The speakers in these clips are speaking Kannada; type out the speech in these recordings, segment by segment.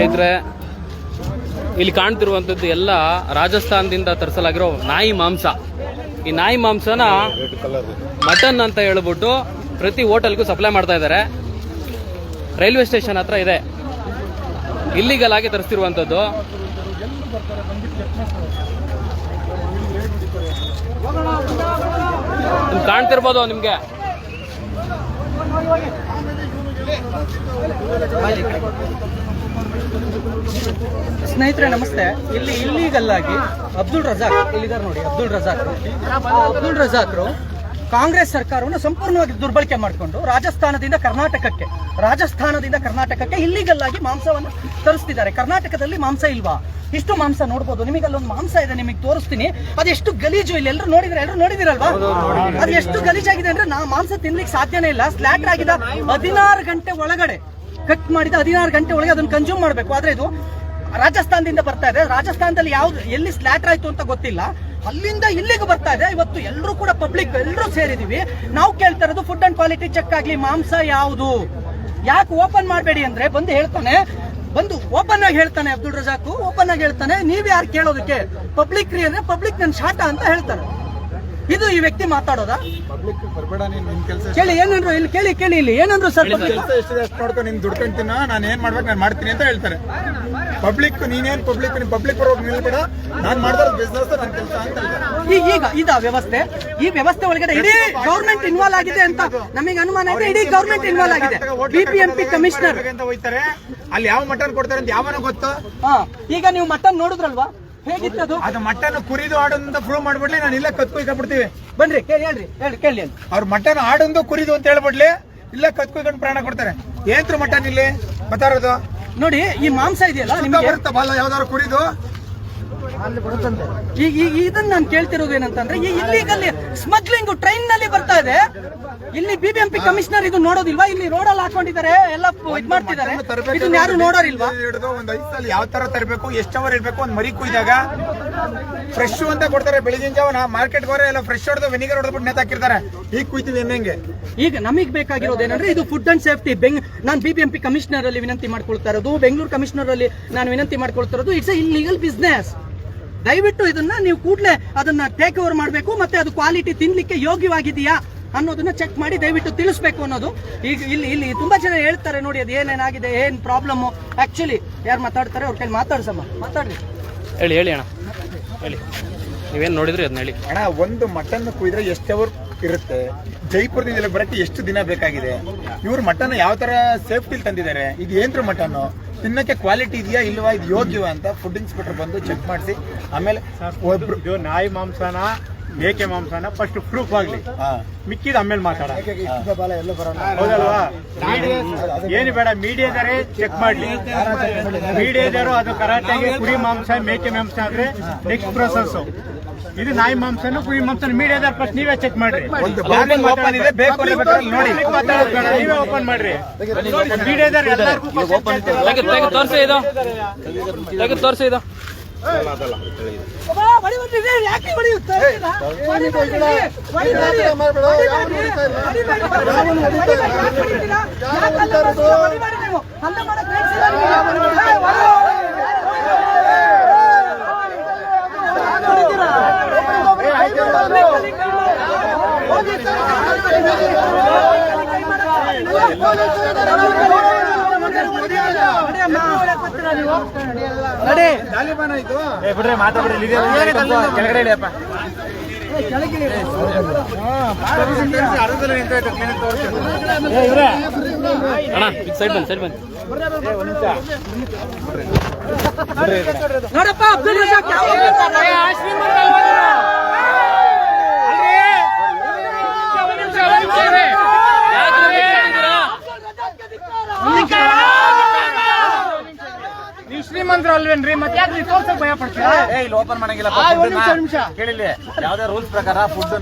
ಸ್ನೇಹಿತರೆ, ಇಲ್ಲಿ ಕಾಣ್ತಿರುವಂಥದ್ದು ಎಲ್ಲ ರಾಜಸ್ಥಾನದಿಂದ ತರಿಸಲಾಗಿರೋ ನಾಯಿ ಮಾಂಸ. ಈ ನಾಯಿ ಮಾಂಸನ ಮಟನ್ ಅಂತ ಹೇಳ್ಬಿಟ್ಟು ಪ್ರತಿ ಹೋಟೆಲ್ಗೂ ಸಪ್ಲೈ ಮಾಡ್ತಾ ಇದ್ದಾರೆ. ರೈಲ್ವೆ ಸ್ಟೇಷನ್ ಹತ್ರ ಇದೆ. ಇಲ್ಲಿಗಲ್ ಆಗಿ ತರಿಸ್ತಿರುವಂಥದ್ದು. ಕಾಣ್ತಿರ್ಬೋದು ನಿಮ್ಗೆ. ಸ್ನೇಹಿತರೆ ನಮಸ್ತೆ. ಇಲ್ಲಿ ಇಲ್ಲಿಗಲ್ ಆಗಿ ಅಬ್ದುಲ್ ರಜಾಕ್ ಇಲ್ಲಿದ್ದಾರೆ ನೋಡಿ. ಅಬ್ದುಲ್ ರಜಾಕ್ರು ಕಾಂಗ್ರೆಸ್ ಸರ್ಕಾರವನ್ನು ಸಂಪೂರ್ಣವಾಗಿ ದುರ್ಬಳಕೆ ಮಾಡಿಕೊಂಡು ರಾಜಸ್ಥಾನದಿಂದ ಕರ್ನಾಟಕಕ್ಕೆ ಇಲ್ಲಿಗಲ್ ಆಗಿ ಮಾಂಸವನ್ನು ತರಿಸ್ತಿದ್ದಾರೆ. ಕರ್ನಾಟಕದಲ್ಲಿ ಮಾಂಸ ಇಲ್ವಾ? ಇಷ್ಟು ಮಾಂಸ ನೋಡ್ಬೋದು. ನಿಮಗೆ ಅಲ್ಲೊಂದು ಮಾಂಸ ಇದೆ, ನಿಮಗೆ ತೋರಿಸ್ತೀನಿ. ಅದೆಷ್ಟು ಗಲೀಜು. ಇಲ್ಲಿ ಎಲ್ಲರೂ ನೋಡಿದಿರಲ್ವಾ? ಅದು ಎಷ್ಟು ಗಲೀಜಾಗಿದೆ ಅಂದ್ರೆ ಮಾಂಸ ತಿನ್ಲಿಕ್ಕೆ ಸಾಧ್ಯನೇ ಇಲ್ಲ. ಸ್ಲಾಟರ್ ಆಗಿದ 16 ಗಂಟೆ ಒಳಗಡೆ ಕಟ್ ಮಾಡಿದ 16 ಗಂಟೆ ಒಳಗೆ ಅದನ್ನು ಕನ್ಸ್ಯೂಮ್ ಮಾಡಬೇಕು. ಆದ್ರೆ ಇದು ರಾಜಸ್ಥಾನದಿಂದ ಬರ್ತಾ ಇದೆ. ರಾಜಸ್ಥಾನದಲ್ಲಿ ಎಲ್ಲಿ ಸ್ಲಾಟರ್ ಆಯ್ತು ಅಂತ ಗೊತ್ತಿಲ್ಲ. ಅಲ್ಲಿಂದ ಇಲ್ಲಿಗೆ ಬರ್ತಾ ಇದೆ. ಇವತ್ತು ಎಲ್ಲರೂ ಕೂಡ ಪಬ್ಲಿಕ್ ಎಲ್ಲರೂ ಸೇರಿದೀವಿ. ನಾವು ಕೇಳ್ತಾ ಇರೋದು ಫುಡ್ ಅಂಡ್ ಕ್ವಾಲಿಟಿ ಚೆಕ್ ಆಗ್ಲಿ. ಮಾಂಸ ಯಾವುದು? ಯಾಕೆ ಓಪನ್ ಮಾಡಬೇಡಿ ಅಂದ್ರೆ ಬಂದು ಓಪನ್ ಆಗಿ ಹೇಳ್ತಾನೆ ಅಬ್ದುಲ್ ರಜಾಕ್. ಓಪನ್ ಆಗಿ ಹೇಳ್ತಾನೆ, ನೀವ್ ಯಾರು ಕೇಳೋದಕ್ಕೆ? ಪಬ್ಲಿಕ್ ರೀ ಅಂದ್ರೆ ಪಬ್ಲಿಕ್ ನನ್ ಶಾಟ ಅಂತ ಹೇಳ್ತಾರೆ. ಇದು ಈ ವ್ಯಕ್ತಿ ಮಾತಾಡೋದಾ? ಕೇಳಿ ಏನಂದ್ರು ಇಲ್ಲಿ, ಕೇಳಿ ಇಲ್ಲಿ ಏನಂದ್ರು ಸರ್? ನೋಡ್ಕೊಂಡು ನಿನ್ ದುಡ್ಕೊಂತೀನಿ, ನಾನು ಏನ್ ಮಾಡ್ಬೇಕು ನಾನು ಮಾಡ್ತೀನಿ ಅಂತ ಹೇಳ್ತಾರೆ. ಪಬ್ಲಿಕ್ ನೀನೇನ್ ಪಬ್ಲಿಕ್ ಪರವಾಗಿ ನಿಲ್ಬೇಡ, ನಾನ್ ಮಾಡ್ತಾರೆ ಬಿಸ್ನೆಸ್ ನನ್ನ ಕೆಲಸ ಅಂತ ಹೇಳ್ತಾರೆ. ಈಗ ಇದ ವ್ಯವಸ್ಥೆ, ಈ ವ್ಯವಸ್ಥೆ ಒಳಗಡೆ ಇಡೀ ಗವರ್ಮೆಂಟ್ ಇನ್ವಾಲ್ವ್ ಆಗಿದೆ ಅಂತ ನಮಗೆ ಅನುಮಾನ ಇದೆ. ಇಡೀ ಗವರ್ಮೆಂಟ್ ಇನ್ವಾಲ್ವ್ ಆಗಿದೆ. BBMP ಕಮಿಷನರ್ ಹೋಗ್ತಾರೆ, ಅಲ್ಲಿ ಯಾವ ಮಟನ್ ಕೊಡ್ತಾರೆ ಅಂತ ಯಾವನ ಗೊತ್ತು? ಈಗ ನೀವು ಮಟನ್ ನೋಡಿದ್ರಲ್ವಾ? ಹೇಗಿತ್ತದು? ಅದು ಮಟನ್ ಕುರಿದು ಆಡೋದಂತ ಪ್ರೂವ್ ಮಾಡ್ಬಿಡ್ಲಿ, ನಾನು ಇಲ್ಲೇ ಕತ್ಕೊಯ್ಕೊಂಡ್ಬಿಡ್ತೀವಿ. ಬನ್ರಿ ಕೇಳಿ ಅವ್ರ ಮಟನ್ ಆಡೊಂದು ಕುರಿದು ಅಂತ ಹೇಳ್ಬಿಡ್ಲಿ, ಇಲ್ಲೇ ಕತ್ಕೊಯ್ಕೊಂಡು ಪ್ರಾಣ ಕೊಡ್ತಾರೆ. ಏನ್ರು ಮಟನ್ ಇಲ್ಲಿ ಬತ್ತಾರದು ನೋಡಿ. ಈ ಮಾಂಸ ಇದೆಯಲ್ಲ ನಿಮ್ಗೆ ಬರುತ್ತಾ ಬಾಲ ಯಾವ್ದಾದ್ರು ಕುರಿದು? ಈಗ ಇದನ್ನ ನಾನು ಕೇಳ್ತಿರೋದು ಏನಂತಂದ್ರೆ, ಈ ಇಲ್ಲಿಗಲ್ಲಿ ಸ್ಮಗ್ಲಿಂಗ್ ಟ್ರೈನ್ ನಲ್ಲಿ ಬರ್ತಾ ಇದೆ. ಇಲ್ಲಿ BBMP ಕಮಿಷನರ್ ಇದು ನೋಡೋದಿಲ್ವಾ? ಇಲ್ಲಿ ರೋಡಲ್ಲಿ ಹಾಕೊಂಡಿದ್ದಾರೆ, ಎಲ್ಲ ಇದ್ ಮಾಡ್ತಿದ್ದಾರೆ. ಇದನ್ನ ಯಾರು ನೋಡೋರಿಲ್ವಾ? ಒಂದ್ 5 ಸಲ ಯಾವ ತರ ತರಬೇಕು, ಎಷ್ಟು ಅವರ್ ಇರ್ಬೇಕು, ಒಂದ್ ಮರಿ ಕುಯ್ದಾಗ ಫ್ರೆಶ್ ಅಂತ ಕೊಡ್ತಾರೆ. ಬೆಳಗಿನ ಜಾವ ಮಾರ್ಕೆಟ್ ಹೋದ್ರೆ ಎಲ್ಲ ಫ್ರೆಶ್ ಹೊಡೆದು ವಿನಿಗರ್ ಹೊಡೆದ್ಬಿಟ್ಟು ನೇತಾಕಿರ್ತಾರೆ. ಈಗ ಕುಯ್ತೀವಿ ಹೆಂಗೆ? ಈಗ ನಮಗ್ ಬೇಕಾಗಿರೋದು ಏನಂದ್ರೆ, ಇದು ಫುಡ್ ಅಂಡ್ ಸೇಫ್ಟಿ. ನಾನು BBMP ಕಮಿಷನರ್ ಅಲ್ಲಿ ವಿನಂತಿ ಮಾಡ್ಕೊಳ್ತಾ ಇರೋದು, ಬೆಂಗಳೂರು ಕಮಿಷನರ್ ಅಲ್ಲಿ ನಾನು ವಿನಂತಿ ಮಾಡ್ಕೊಳ್ತಾ ಇರೋದು, ಇಟ್ಸ್ ಎ ಇಲ್ಲಿಗಲ್ ಬಿಸ್ನೆಸ್. ದಯವಿಟ್ಟು ಇದನ್ನ ನೀವು ಕೂಡಲೇ ಅದನ್ನ ಟೇಕ್ ಓವರ್ ಮಾಡಬೇಕು. ಮತ್ತೆ ಅದು ಕ್ವಾಲಿಟಿ ತಿನ್ಲಿಕ್ಕೆ ಯೋಗ್ಯವಾಗಿದೆಯಾ ಅನ್ನೋದನ್ನ ಚೆಕ್ ಮಾಡಿ ದಯವಿಟ್ಟು ತಿಳಿಸ್ಬೇಕು ಅನ್ನೋದು. ಈಗ ಇಲ್ಲಿ ತುಂಬಾ ಜನ ಹೇಳ್ತಾರೆ ನೋಡಿ, ಅದು ಏನೇನಾಗಿದೆ, ಏನ್ ಪ್ರಾಬ್ಲಮ್. ಆಕ್ಚುಲಿ ಯಾರು ಮಾತಾಡ್ತಾರೆ ಅವ್ರ ಕೈಲಿ ಮಾತಾಡ್ರಿ. ಹೇಳಿ ಅಣ್ಣ, ಹೇಳಿ. ನೀವೇನ್ ನೋಡಿದ್ರಿ ಅದನ್ನ ಹೇಳಿ ಅಣ್ಣ. ಒಂದು ಮಟನ್ ಕುಯ್ದ್ರೆ ಎಷ್ಟು ಅವರ್ ಇರುತ್ತೆ? ಜೈಪುರದಿಂದ ಬರಕ್ಕೆ ಎಷ್ಟು ದಿನ ಬೇಕಾಗಿದೆ? ಇವ್ರು ಮಟನ್ ಯಾವ ತರ ಸೇಫ್ಟಿ ತಂದಿದ್ದಾರೆ? ಇದು ಏನ್ರು ಮಟನ್ ತಿನ್ನಕ್ಕೆ ಕ್ವಾಲಿಟಿ ಇದೆಯಾ ಇಲ್ವಾ, ಇದು ಯೋಗ್ಯವಾ ಅಂತ ಫುಡ್ ಇನ್ಸ್ಪೆಕ್ಟರ್ ಬಂದು ಚೆಕ್ ಮಾಡಿಸಿ ಆಮೇಲೆ ಒಬ್ರು ನಾಯಿ ಮಾಂಸನ ಮೇಕೆ ಮಾಂಸನ ಫಸ್ಟ್ ಪ್ರೂಫ್ ಆಗ್ಲಿ, ಮಿಕ್ಕಿದ ಆಮೇಲೆ ಮಾತಾಡ. ಹೌದಲ್ವಾ? ಏನು ಬೇಡ, ಮೀಡಿಯಾದವರೇ ಚೆಕ್ ಮಾಡ್ಲಿ. ಮೀಡಿಯಾದವರು ಅದು ಕರಾಟೆಗೆ ಕುರಿ ಮಾಂಸ ಮೇಕೆ ಮಾಂಸ ಆದ್ರೆ ನೆಕ್ಸ್ಟ್ ಪ್ರೊಸೆಸ್. ಇದು ನಾಯಿ ಮಾಂಸನು ಕುರಿ ಮಾಂಸ ಮೀಡಿಯಾದವ್ರು ಫಸ್ಟ್ ನೀವೇ ಚೆಕ್ ಮಾಡ್ರಿ. ನೀವೇ ಓಪನ್ ಮಾಡ್ರಿ. ಮೀಡಿಯಾದವ್ರು ಎಲ್ಲರಿಗೂ ತೋರಿಸಿ ಇದು. ಬಿಡ್ರೆ ಮಾತಾಡ್ರಿ ಕೆಳಗಡೆ ಇಳಿಯಪ್ಪ. ನೋಡಪ್ಪ ಅಬ್ದುಲ್ ರಜಾಕ್ ನೀವು ಶ್ರೀಮಂತರ ತಿಂದ್ರು ಅಲ್ವೇನ್ರಿ ಮತ್ತೆ ಯಾಕೆ ನೀವು ತೋರ್ಸಕ್ ಭಯ ಪಡ್ತೀರಾ? ಇಲ್ಲಿ ಓಪನ್ ಮಾಡಂಗಿಲ್ಲ ನಿಮಿಷ ಕೇಳಿಲ್ಲ ಯಾವ್ದೇ ರೂಲ್ಸ್ ಪ್ರಕಾರ ಫುಡ್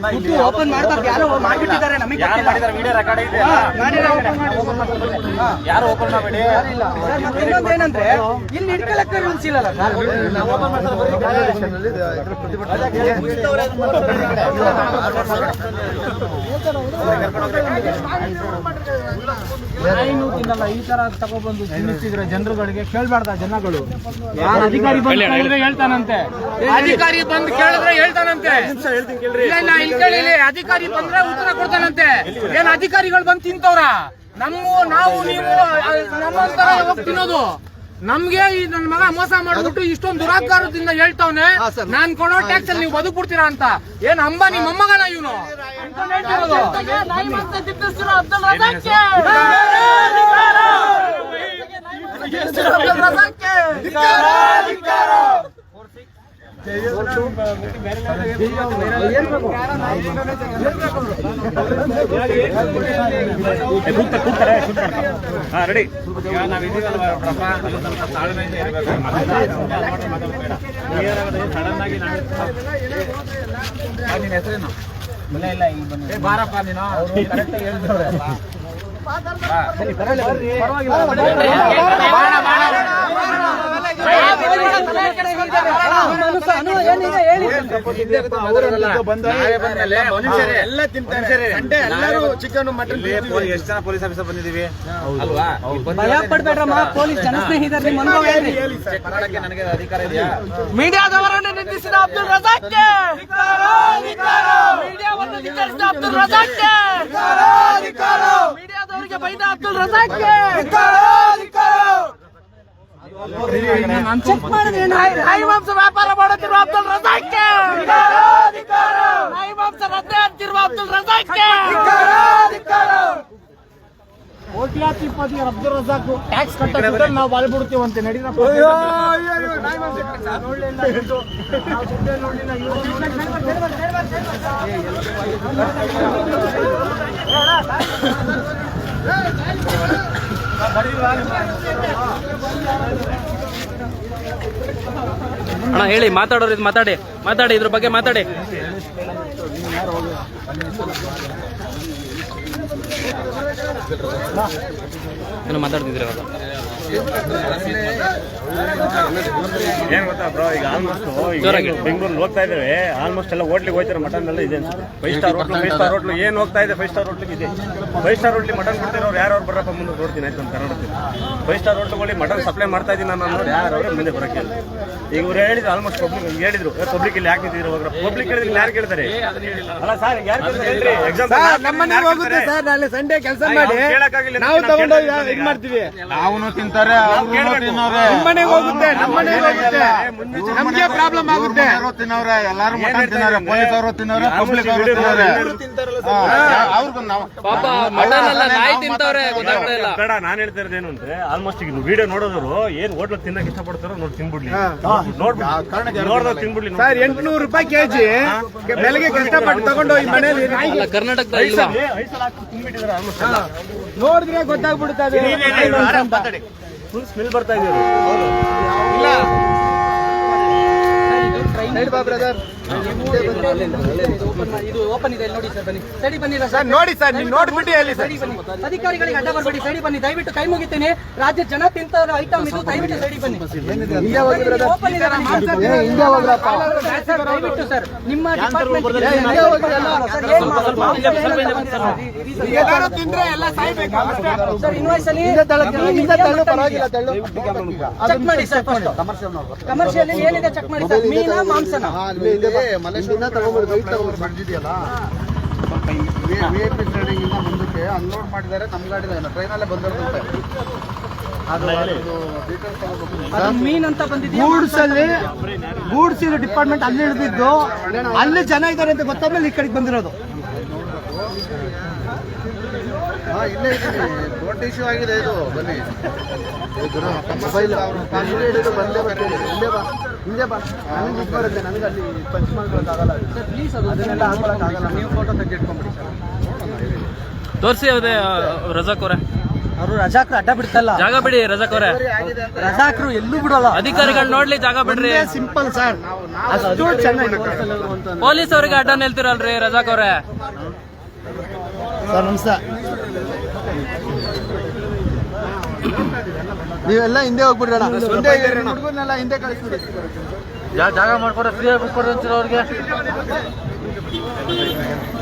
ಓಪನ್ ಮಾಡ್ತಾರೆ, ಯಾರೋ ಮಾಡ್ಬಿಟ್ಟಿದ್ದಾರೆ, ನಮಗೆ ಯಾರು ಮಾಡಿದಾರೆ ವಿಡಿಯೋ ರೆಕಾರ್ಡ್ ಇದೆ ಯಾರು ಓಪನ್ ಮಾಡಬೇಡಿ ಸರ್, ಮತ್ತೆ ಇನ್ನೊಂದು ಏನಂದ್ರೆ ಇಲ್ಲಿ ಇಟ್ಕೊಳ್ಳಕ್ಕೆ ರೂಲ್ಸ್ ಇಲ್ಲಲ್ಲ ಸರ್. ತಿನ್ನಲ್ಲ ಈ ತರ ತಗೊಬಂದು ತಿನ್ನಿಸ್ತಿದ್ರೆ ಜನರುಗಳಿಗೆ ಕೇಳ್ಬಾರ್ದ ಜನಗಳು? ಅಧಿಕಾರಿ ಬಂದು ಕೇಳಿದ್ರೆ ಹೇಳ್ತಾನಂತೆ, ಅಧಿಕಾರಿ ಬಂದು ಕೇಳಿದ್ರೆ ಹೇಳ್ತಾನಂತೆ. ಇಲ್ಲ ಇಲ್ಲಿ ಕೇಳಿ, ಅಧಿಕಾರಿ ಬಂದ್ರೆ ಉತ್ತರ ಕೊಡ್ತಾನಂತೆ. ಏನ್ ಅಧಿಕಾರಿಗಳು ಬಂದು ತಿಂತವ್ರ? ನಾವು ನೀವು ನಮ್ಮಂತರ ಹೋಗಿ ತಿನ್ನೋದು? ನಮ್ಗೆ ಈ ನನ್ನ ಮಗ ಮೋಸ ಮಾಡ್ಬಿಟ್ಟು ಇಷ್ಟೊಂದು ದುರಾಕಾರದಿಂದ ಹೇಳ್ತಾವ್ನೆ, ನಾನ್ ಕೊಡೋ ಟ್ಯಾಕ್ಸ್ ಅಲ್ಲಿ ನೀವು ಬದುಕ್ಬಿಡ್ತೀರಾ ಅಂತ. ಏನ್ ಅಂಬಾನಿ ಮೊಮ್ಮಗನ ಇವನು? ರೆಡಿ ನಿನ್ನ ಹೆಸರೇನು? ಇಲ್ಲ ಬಾರಪ್ಪ ನೀನು ಕರೆಕ್ಟಾಗಿ ಹೇಳ್ತವ್ರೆ. ಎಲ್ಲ ತಿಂತಾರೆ, ಎಲ್ಲರೂ ಚಿಕನ್ ಮಟನ್. ಎಷ್ಟು ಜನ ಪೊಲೀಸ್ ಆಫೀಸರ್ ಬಂದಿದ್ದೀವಿ ಅಲ್ವಾ? ಭಯ ಪಡ್ಬೇಡ್ರಮ್ಮ, ಪೊಲೀಸ್ ಜನಸ್ನೇಹಿತರು, ನಿಮ್ಮ ಅನುಭವ ಹೇಳ್ರಿ. ಚೆಕ್ ಮಾಡಕ್ಕೆ ನನಗೆ ಅಧಿಕಾರ ಇದೆಯಾ? ಮೀಡಿಯಾದವರನ್ನು ನಿಂದಿಸಿದ ಅಬ್ದುಲ್ ರಜಾಕ್ಗೆ, ಮೀಡಿಯಾವನ್ನು ಧಿಕ್ಕರಿಸಿದ ಅಬ್ದುಲ್ ರಜಾಕ್ಗೆ, ಮೀಡಿಯಾದವರಿಗೆ ಬೈದ ಅಬ್ದುಲ್ ರಜಾಕ್ಗೆ ಚೆಕ್ ಮಾಡಿದ್ರೆ ನಾಯಿ ಮಾಂಸ ವ್ಯಾಪಾರ ಮಾಡುತ್ತಿರುವ ಅಬ್ದುಲ್ ರಜಾಕ್ಗೆ, ನಾಯಿ ಮಾಂಸ ರದ್ದೆ ಅಂತಿರುವ ಅಬ್ದುಲ್ ರಜಾಕ್ಗೆ, ಕೋಟ್ಯಾಧಿಪತಿ ಅಬ್ದುಲ್ ರಜಾಕ್ ಟ್ಯಾಕ್ಸ್ ಕಟ್ಟಿದ್ರೆ ನಾವು ಬಾಳ್ಬಿಡ್ತೀವಂತೆ. ನಡೀರಪ್ಪ. ಅಣ್ಣ ಹೇಳಿ, ಮಾತಾಡೋರು ಇದು ಮಾತಾಡಿ ಇದ್ರ ಬಗ್ಗೆ ಮಾತಾಡಿ. ಏನೋ ಮಾತಾಡ್ತಿದ್ರೆ ಇವಾಗ. ಏನ್ ಗೊತ್ತಾ ಬ್ರೋ, ಈಗ ಆಲ್ಮೋಸ್ಟ್ ಬೆಂಗಳೂರಲ್ಲಿ ಹೋಗ್ತಾ ಇದ್ದೇವೆ, ಆಲ್ಮೋಸ್ಟ್ ಎಲ್ಲ ಹೋಟ್ಲಿಗೆ ಹೋಗ್ತಾರೆ. ಮಟನ್ ಎಲ್ಲ ಇದೆ ಅನ್ಸುತ್ತೆ. 5 ಸ್ಟಾರ್ ಹೋಟ್ಲು ಏನ್ ಹೋಗ್ತಾ ಇದೆ? 5 ಸ್ಟಾರ್ ಹೋಟ್ಲಿಗೆ ಇದೆ. 5 ಸ್ಟಾರ್ ಹೋಟ್ಲಿ ಮಟನ್ ಕೊಡ್ತಿರೋರು ಯಾರು ಬರಪ್ಪ ಮುಂದೆ ನೋಡ್ತೀನಿ ಆಯ್ತು ಅಂತ ಕನ್ನಡದಲ್ಲಿ. 5 ಸ್ಟಾರ್ ಹೋಟ್ಲುಗಳಿಗೆ ಮಟನ್ ಸಪ್ಲೈ ಮಾಡ್ತಾ ಇದ್ದೀನಿ ನಾನು ಅನ್ನೋರು ಯಾರು ಮುಂದೆ ಬರೋಕ್ಕೆ ಇಲ್ಲ. ಈಗ ಇವ್ರು ಹೇಳಿದ್ರು ಆಲ್ಮೋಸ್ಟ್ ಪಬ್ಲಿಕ್ ಹೇಳಿದ್ರು, ಪಬ್ಲಿಕ್ ಇಲ್ಲಿ ಯಾಕೆ ನಿಂತಿದ್ರು ಹೋಗ್ರ? ಪಬ್ಲಿಕ್ ಹೇಳಿದ್ರೆ ಯಾರು ಕೇಳ್ತಾರೆ? ಅಲ್ಲ ಸರ್, ಯಾರು ಹೇಳ್ರಿ? ಎಕ್ಸಾಮ್ ನಮ್ಮನೆ ಹೋಗುತ್ತೆ ಸರ್, ನಾಳೆ ಸಂಡೇ ಕೆಲಸ ಮಾಡಿ ನಾವು ತಗೊಂಡೋಗಿ ಇದು ಮಾಡ್ತೀವಿ. ಅವನು ತಿಂತಾರೆ, ನಮ್ಮನೆಗೆ ಹೋಗುತ್ತೆ, ನಮ್ಮನೆಗೆ ಹೋಗುತ್ತೆ, ನಮ್ಗೆ ಪ್ರಾಬ್ಲಮ್ ಆಗುತ್ತೆ. ತಿನ್ನವ್ರೆ, ಎಲ್ಲಾರು ಮಟನ್ ತಿನ್ನವ್ರೆ, ಪೊಲೀಸ್ ಅವರು ತಿನ್ನವ್ರೆ, ಪಬ್ಲಿಕ್ ಅವರು ತಿನ್ನವ್ರೆ. ಅವ್ರಿಗೂ ನಾವು ಪಾಪ ಮಟನ್ ಎಲ್ಲ ನಾಯಿ ತಿಂತವ್ರೆ, ಗೊತ್ತಾಗ್ತಾ ಇಲ್ಲ. ಬೇಡ, ನಾನ್ ಹೇಳ್ತಾ ಇರೋದು ಏನು ಅಂದ್ರೆ, ಆಲ್ಮೋಸ್ಟ್ ಈಗ ವಿಡಿಯೋ ನೋಡೋದ್ರು ಏನ್ ಹೋಟ್ಲ್ ತಿನ್ನಕ್ ಇಷ್ಟಪಡ್ತಾರೋ ನೋಡಿ ತಿನ್ಬಿಡ್ಲಿ, ನೋಡಿದ್ರೆ ತಿನ್ಬಿಡ್ಲಿ. ಸರ್ 800 ರೂಪಾಯಿ ಕೆಜಿ ಬೆಳಗ್ಗೆ ಕಷ್ಟಪಟ್ಟು ತಗೊಂಡೋಗಿ ಮನೇಲಿ ಅಲ್ಲ, ಕರ್ನಾಟಕದ ಇಲ್ವಾ? ನೋಡಿದ್ರೆ ಗೊತ್ತಾಗ್ಬಿಡುತ್ತೆ. ಫುಲ್ ಸ್ಮೆಲ್ ಬರ್ತಾ ಇದೆ. ಇದು ಓಪನ್ ಇದೆ, ನೋಡಿ ಸರ್, ಬನ್ನಿ, ಸರಿ ಬನ್ನಿಲ್ಲ ಸರ್, ನೋಡಿ ಸರ್, ನೀವು ನೋಡ್ಬಿಟ್ಟು ಹೇಳಿ ಸರ್. ಸರಿ ಬನ್ನಿ, ಅಧಿಕಾರಿಗಳಿಗೆ ಅಡ್ಡ ಬರ್ಬೇಡಿ, ಸರಿ ಬನ್ನಿ, ದಯವಿಟ್ಟು ಕೈ ಮುಗಿತೇನೆ. ರಾಜ್ಯ ಜನ ತಿಂತ ಐಟಮ್ ಇದು, ದಯವಿಟ್ಟು ಸರಿ ಬನ್ನಿ. ಓಪನ್ ಇದೆ, ದಯವಿಟ್ಟು ಸರ್, ನಿಮ್ಮ ಡಿಪಾರ್ಟ್ಮೆಂಟ್ ತಿಂದ್ರೆ ಎಲ್ಲ ಸಾಯ್ಬೇಕು ಸರ್. ಇನ್ವಾಯ್ಸ್ ಅಲ್ಲಿ ಚೆಕ್ ಮಾಡಿ ಸರ್, ಫಸ್ಟ್ ಕಮರ್ಷಿಯಲ್ ಏನಿದೆ ಚೆಕ್ ಮಾಡಿ ಸರ್. ಮೀನಾ ಮಾಂಸನ ಮಲೇಷಿಯಾದಿಂದ ತಗೊಂಡ್ಬಂದು ಬಂದಿದೆಯಲ್ಲ, VIP ಟ್ರೇಡಿಂಗ್ ಇಂದ ಮುಂದಕ್ಕೆ ಅನ್ಲೋಡ್ ಮಾಡಿದ್ದಾರೆ. ನಮ್ಮ ಗಾಡಿ ಟ್ರೈನಲ್ಲೇ ಬಂದಿರುತ್ತೆ. ಅದು ಮೀನ್ ಅಂತ ಬಂದಿದೆ. ಗೂಡ್ಸ್ ಡಿಪಾರ್ಟ್ಮೆಂಟ್ ಅಲ್ಲಿ ಹಿಡಿದಿದ್ದು, ಅಲ್ಲಿ ಜನ ಇದ್ದಾರೆ ಅಂತ ಗೊತ್ತಾದ್ಮೇಲೆ ಈ ಕಡೆಗೆ ಬಂದಿರೋದು. ಇಲ್ಲೇ ಇದ್ದೀನಿ, ದೊಡ್ಡ ಇಶ್ಯೂ ಆಗಿದೆ ಇದು. ಬನ್ನಿ, ಮೊಬೈಲ್ ಹಿಡಿದು ಬಂದೇ ಬರ್ತೀನಿ. ಹಿಂದೆ ಬಾ ನನಗೆ ಬುಕ್ ಬರುತ್ತೆ. ನನಗೆ ಅಲ್ಲಿ ಪಂಚ್ ಮಾಡ್ಕೊಳಕ್ಕಾಗಲ್ಲ ಸರ್ ಪ್ಲೀಸ್, ಅದನ್ನೆಲ್ಲ ಹಾಕೊಳಕ್ಕಾಗಲ್ಲ. ನೀವು ಫೋಟೋ ತೆಗೆದಿಟ್ಕೊಂಡ್ಬಿಡಿ ಸರ್. ತೋರಿಸಿ ಅದೇ ರಜಾಕ್ ಅವರೇ. ಅವರು ರಜಾಕ್ರು ಅಡ್ಡ ಬಿಡ್ತಲ್ಲ, ಜಾಗ ಬಿಡಿ ರಜಾಕ್ ಅವರೇ, ರಜಾಕ್ರು ಎಲ್ಲೂ ಬಿಡಲ್ಲ. ಅಧಿಕಾರಿಗಳು ನೋಡ್ಲಿ ಜಾಗ ಬಿಡ್ರಿ. ಸಿಂಪಲ್ ಸರ್, ಅಷ್ಟು ಚೆನ್ನಾಗಿ ಪೊಲೀಸ್ ಅವರಿಗೆ ಅಡ್ಡ ನಿಲ್ತಿರಲ್ರಿ ರಜಾಕ್ ಅವರೇ. ಸರ್ ನಮಸ್ತೆ. ನೀವೆಲ್ಲ ಹಿಂದೆ ಹೋಗ್ಬಿಡ್ರಿ ಅಣ್ಣ, ಹುಡುಗರನ್ನೆಲ್ಲ ಹಿಂದೆ ಕಳಿಸ್ಬಿಡಿ. ಜಾಗ ಮಾಡ್ಕೊಡ್ರೆ ಫ್ರೀ ಆಗಿ ಬಿಟ್ಕೊಡ್ರಿ ಅಂತೀರ ಅವ್ರಿಗೆ.